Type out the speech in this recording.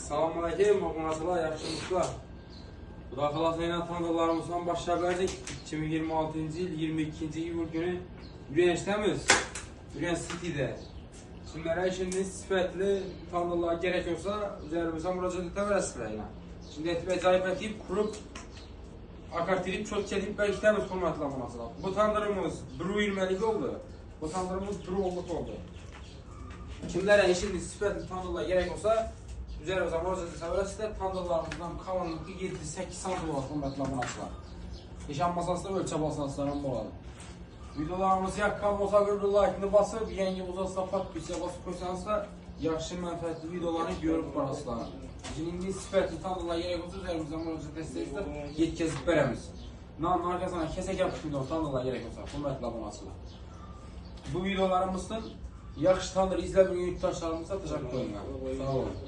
Selamünaleyküm, abunasılar, yaxşılıqlar. Bu da xalasıyla tanıdıqlarımızdan başlayabilirik. 2026 il 22 iyul günü Güneş'temiz. Güneş City'de. Şimdilere şimdi sifətli tanıdıqlar gerek olsa üzerimizden müracaat edebilirsiniz. Şimdi etip ecayip etip kurup akartilip çok çekip beklemiz hürmetli abunasılar. Bu tandırımız Bru 20'lik oldu. Bu tandırımız Bru oldu. Kimlere şimdi sifətli tanıdıqlar gerek olsa üzerimizden müracaat edebilirsiniz. Tanıdıqlarımızdan kalınlığı 7-8 santim olur hürmetli abunasılar. Yaşam masasında ölçü basaslarım bu arada. Videolarımız yakkan olsa bir like'ını basıp yeni uzatsa pat bir şey basıp koysanızsa yaxşı mənfəətli videolarını görüp barasılar. Şimdi sifətli tanıdıqlar gerek olsa üzerimizden müracaat edebilirsiniz. Yetkəzib verəmiz. Nanın arkasına kesek yapış video tanıdıqlar gerek olsa hürmetli abunasılar. Bu videolarımızın yaxşı tanır izlə bilən yurttaşlarımıza təşəkkür edirəm. Sağ olun.